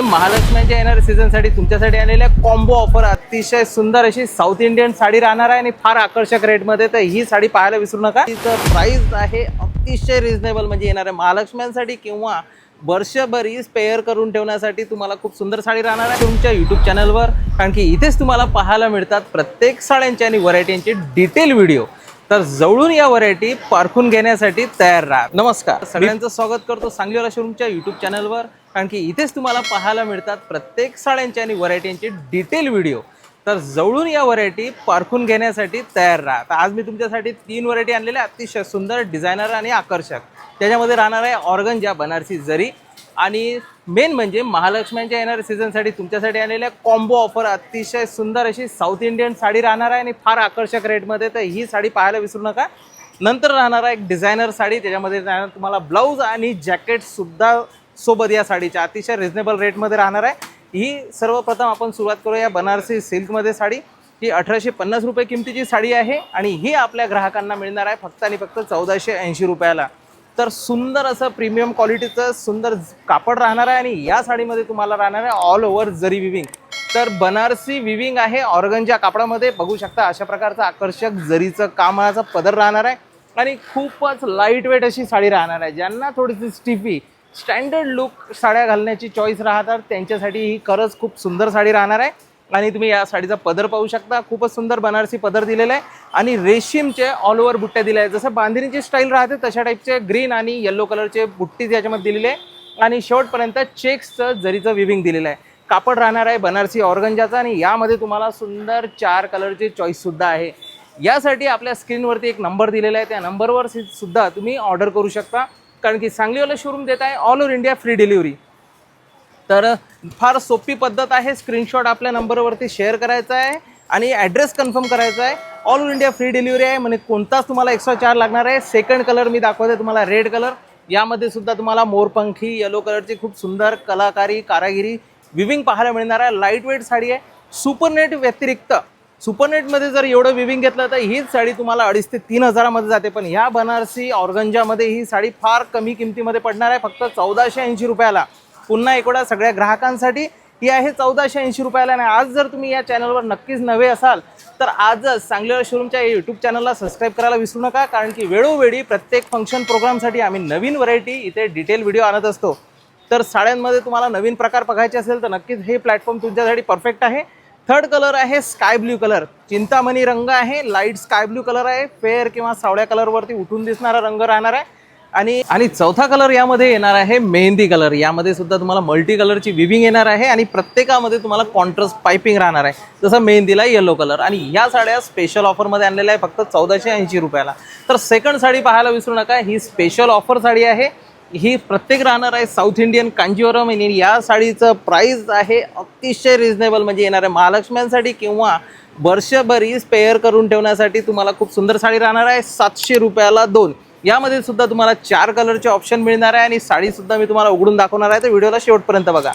महालक्ष्मीच्या येणाऱ्या सीझनसाठी तुमच्यासाठी आलेल्या कॉम्बो ऑफर अतिशय सुंदर अशी साऊथ इंडियन साडी राहणार आहे आणि फार आकर्षक रेटमध्ये। तर ही साडी पाहायला विसरू नका। तिचं प्राइस आहे अतिशय रिजनेबल, म्हणजे येणाऱ्या महालक्ष्म्यांसाठी किंवा वर्षभरी स्पेअर करून ठेवण्यासाठी तुम्हाला खूप सुंदर साडी राहणार आहे तुमच्या यूट्यूब चॅनलवर। कारण की इथेच तुम्हाला पाहायला मिळतात प्रत्येक साड्यांचे आणि व्हरायटींचे डिटेल व्हिडिओ। तर जवळून या व्हरायटी पारखून घेण्यासाठी तयार राहा। नमस्कार, सगळ्यांचं स्वागत करतो सांगलीवाला शोरूमच्या यूट्यूब चॅनलवर। कारण की इथेच तुम्हाला पाहायला मिळतात प्रत्येक साड्यांचे आणि व्हरायटींचे डिटेल व्हिडिओ। तर जवळून या व्हरायटी पारखून घेण्यासाठी तयार राहा। तर आज मी तुमच्यासाठी 3 व्हरायटी आणलेल्या अतिशय सुंदर, डिझायनर आणि आकर्षक। त्याच्यामध्ये राहणार आहे ऑर्गंजा, बनारसी जरी आणि मेन म्हणजे महालक्ष्म्यांच्या येणाऱ्या सीझनसाठी तुमच्यासाठी आलेल्या कॉम्बो ऑफर अतिशय सुंदर अशी साऊथ इंडियन साडी राहणार आहे आणि फार आकर्षक रेटमध्ये। तर ही साडी पाहायला विसरू नका। नंतर राहणार आहे एक डिझायनर साडी, त्याच्यामध्ये राहणार तुम्हाला ब्लाऊज आणि जॅकेट सुद्धा सोबत या साडीच्या अतिशय रिजनेबल रेटमध्ये राहणार आहे। ही सर्वप्रथम आपण सुरुवात करूया बनारसी सिल्कमध्ये साडी। ही 1850 रुपये किमतीची साडी आहे आणि ही आपल्या ग्राहकांना मिळणार आहे फक्त आणि फक्त 1480 रुपयाला। तर सुंदर असं प्रीमियम क्वालिटीचं सुंदर कापड राहणार आहे आणि या साडीमध्ये तुम्हाला राहणार आहे ऑल ओव्हर जरी विविंग। तर बनारसी विविंग आहे ऑर्गंजा कापडामध्ये, बघू शकता अशा प्रकारचं आकर्षक जरीचं कामाचा पदर राहणार आहे आणि खूपच लाईट वेट अशी साडी राहणार आहे। ज्यांना थोडीशी स्टिफी स्टँडर्ड लुक साड्या घालण्याची चॉईस राहतात त्यांच्यासाठी ही खरंच खूप सुंदर साडी राहणार आहे। आणि तुम्ही या साडीचा पदर पाहू शकता, खूपच सुंदर बनारसी पदर दिलेला आहे आणि रेशीमचे ऑल ओव्हर बुट्ट्या दिल्या आहेत। जसं बांधणीची स्टाईल राहते तशा टाईपचे ग्रीन आणि येलो कलरचे बुट्टी याच्यामध्ये दिलेले आहे आणि शेवटपर्यंत चेक्सचं जरीचं विविंग दिलेलं आहे। कापड राहणार आहे बनारसी ऑर्गंजाचा आणि यामध्ये तुम्हाला सुंदर 4 कलरची चॉईस सुद्धा आहे। यासाठी आपल्या स्क्रीनवरती एक नंबर दिलेला आहे, त्या नंबरवर सुद्धा तुम्ही ऑर्डर करू शकता। कारण की सांगलीवाला शोरूम देत आहे all over India free delivery. तर फार सोपी पद्धत आहे, स्क्रीनशॉट आपल्या नंबरवरती शेअर करायचा आहे आणि ॲड्रेस कन्फर्म करायचा आहे। All over India free delivery आहे, म्हणजे कोणताच तुम्हाला एक्स्ट्रा चार्ज लागणार आहे। सेकंड कलर मी दाखवते तुम्हाला रेड कलर, यामध्ये सुद्धा तुम्हाला मोरपंखी येलो कलरची खूप सुंदर कलाकारी कारागिरी विविंग पाहायला मिळणार आहे। लाईट वेट साडी आहे। सुपरनेट व्यतिरिक्त सुपरनेटमध्ये जर एवढं विविंग घेतलं तर हीच साडी तुम्हाला 2,500 ते 3,000 मध्ये जाते, पण ह्या बनारसी ऑर्गंजामध्ये ही साडी फार कमी किमतीमध्ये पडणार आहे फक्त 1480 रुपयाला। पुन्हा एक वेळा सगळ्या ग्राहकांसाठी ही आहे 1480 रुपयाला। आणि आज जर तुम्ही या चॅनलवर नक्कीच नवे असाल तर आजच सांगलीवाला शोरूमच्या यूट्यूब चॅनलला सबस्क्राईब करायला विसरू नका। कारण की वेळोवेळी प्रत्येक फंक्शन प्रोग्रामसाठी आम्ही नवीन व्हरायटी इथे डिटेल व्हिडिओ आणत असतो। तर साड्यांमध्ये तुम्हाला नवीन प्रकार बघायचे असेल तर नक्कीच हे प्लॅटफॉर्म तुमच्यासाठी परफेक्ट आहे। थर्ड कलर आहे स्काय ब्ल्यू कलर, चिंतामणी रंग आहे, लाईट स्काय ब्ल्यू कलर आहे, फेअर किंवा सावळ्या कलरवरती उठून दिसणारा रंग राहणार आहे। आणि चौथा कलर यामध्ये येणार आहे मेहंदी कलर। यामध्ये सुद्धा तुम्हाला मल्टी कलरची विविंग येणार आहे आणि प्रत्येकामध्ये तुम्हाला कॉन्ट्रास्ट पाइपिंग राहणार आहे, जसं मेहंदीला येलो कलर। आणि या साड्या स्पेशल ऑफरमध्ये आणलेल्या आहे फक्त 1480 रुपयाला। तर सेकंड साडी पाहायला विसरू नका, ही स्पेशल ऑफर साडी आहे। ही प्रत्येक राहणार आहे साऊथ इंडियन कांजीवरम आणि या साडीचं प्राइस आहे अतिशय रिजनेबल, म्हणजे येणाऱ्या महालक्ष्म्यांसाठी किंवा वर्षभरी स्पेअर करून ठेवण्यासाठी तुम्हाला खूप सुंदर साडी राहणार आहे। 700 रुपयाला 2। यामध्ये सुद्धा तुम्हाला 4 कलरचे ऑप्शन मिळणार आहे आणि साडी सुद्धा मी तुम्हाला उघडून दाखवणार आहे, तर व्हिडिओला शेवटपर्यंत बघा।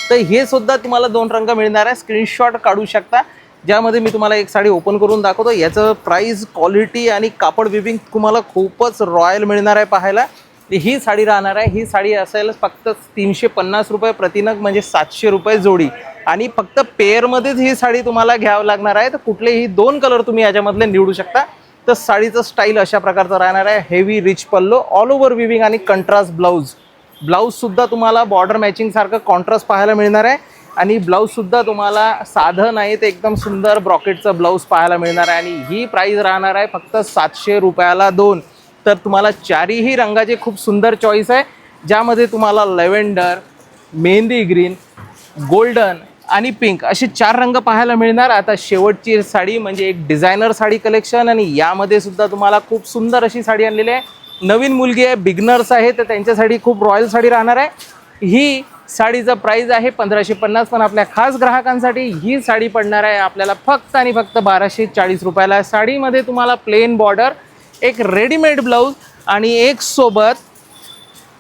तर हे सुद्धा तुम्हाला 2 रंग मिळणार आहे, स्क्रीनशॉट काढू शकता। ज्यामध्ये मी तुम्हाला एक साडी ओपन करून दाखवतो, याचं प्राइस क्वालिटी आणि कापड विविंग तुम्हाला खूपच रॉयल मिळणार आहे पाहायला। ही साडी राहणार आहे, ही साडी असेल फक्त 350 रुपये प्रतिनग, म्हणजे 700 रुपये जोडी। आणि फक्त पेअरमध्येच ही साडी तुम्हाला घ्यावं लागणार आहे, तर कुठलेही 2 कलर तुम्ही याच्यामधले निवडू शकता। तर साडीचं स्टाईल अशा प्रकारचं राहणार आहे, हेवी रिच पल्लो, ऑल ओव्हर विविंग आणि कंट्रास्ट ब्लाऊज सुद्धा तुम्हाला बॉर्डर मॅचिंग सारखं कॉन्ट्रास्ट पाहायला मिळणार आहे। आणि ब्लाऊजसुद्धा तुम्हाला साधं नाही तर एकदम सुंदर ब्रॉकेटचं ब्लाऊज पाहायला मिळणार आहे आणि ही प्राइस राहणार आहे फक्त 700 रुपयाला 2। तर तुम्हाला 4ही रंगाचे खूप सुंदर चॉईस आहे, ज्यामध्ये तुम्हाला लेव्हेंडर, मेहंदी ग्रीन, गोल्डन आणि पिंक असे 4 रंग पाहायला मिळणार। आता शेवटची साडी म्हणजे एक डिझायनर साडी कलेक्शन आणि यामध्ये सुद्धा तुम्हाला खूप सुंदर अशी साडी आणलेली आहे। नवीन मुलगी आहे, बिगनर्स आहे, तर त्यांच्यासाठी खूप रॉयल साडी राहणार आहे। ही साडीचं प्राइस आहे 1550, पण आपल्या खास ग्राहकांसाठी ही साडी पडणार आहे आपल्याला फक्त आणि फक्त 1240 रुपयाला। साडीमध्ये तुम्हाला प्लेन बॉर्डर, एक रेडीमेड ब्लाऊज आणि एक सोबत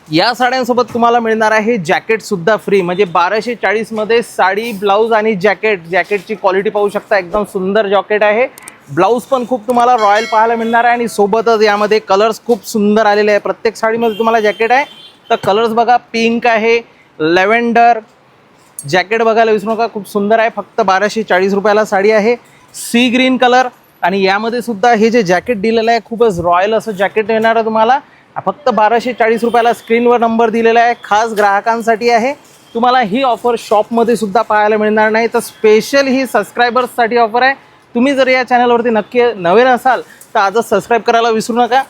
या साड्यांसोबत तुम्हाला मिळणार आहे जॅकेट सुद्धा फ्री, म्हणजे 1240 मध्ये साडी, ब्लाऊज आणि जॅकेटची क्वालिटी पाहू शकता, एकदम सुंदर जॅकेट आहे। ब्लाऊज पण खूप तुम्हाला रॉयल पाहायला मिळणार आहे आणि सोबतच यामध्ये कलर्स खूप सुंदर आलेले आहे। प्रत्येक साडीमध्ये तुम्हाला जॅकेट आहे, तर कलर्स बघा, पिंक आहे, लेव्हेंडर, जॅकेट बघायला विसरू नका, खूप सुंदर आहे. फक्त 1240 रुपयाला साडी आहे. सी ग्रीन कलर आणि यामध्ये सुद्धा हे जे जॅकेट दिलेलं आहे खूपच रॉयल असं जॅकेट येणार आहे तुम्हाला. फक्त 1240 रुपयाला. स्क्रीनवर नंबर दिलेला आहे, खास ग्राहकांसाठी आहे. तुम्हाला ही ऑफर शॉपमध्ये सुद्धा पाहायला मिळणार नाही, तर स्पेशल ही सबस्क्रायबर्ससाठी ऑफर आहे. तुम्ही जर या चॅनलवरती नक्की नवीन असाल तर आजच सबस्क्राईब करायला विसरू नका.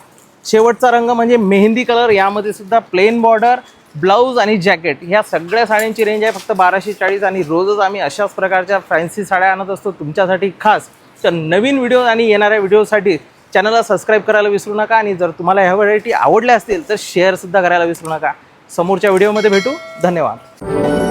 शेवटचा रंग म्हणजे मेहंदी कलर, यामध्ये सुद्धा प्लेन बॉर्डर, ब्लाऊज आणि जॅकेट, ह्या सगळ्या साड्यांची रेंज आहे फक्त 1240. आणि रोजच आम्ही अशाच प्रकारच्या फॅन्सी साड्या आणत असतो तुमच्यासाठी खास. तर नवीन व्हिडिओ आणि येणाऱ्या व्हिडिओसाठी चॅनलला सबस्क्राईब करायला विसरू नका. आणि जर तुम्हाला ह्या व्हरायटी आवडल्या असतील तर शेअरसुद्धा करायला विसरू नका. समोरच्या व्हिडिओमध्ये भेटू. धन्यवाद.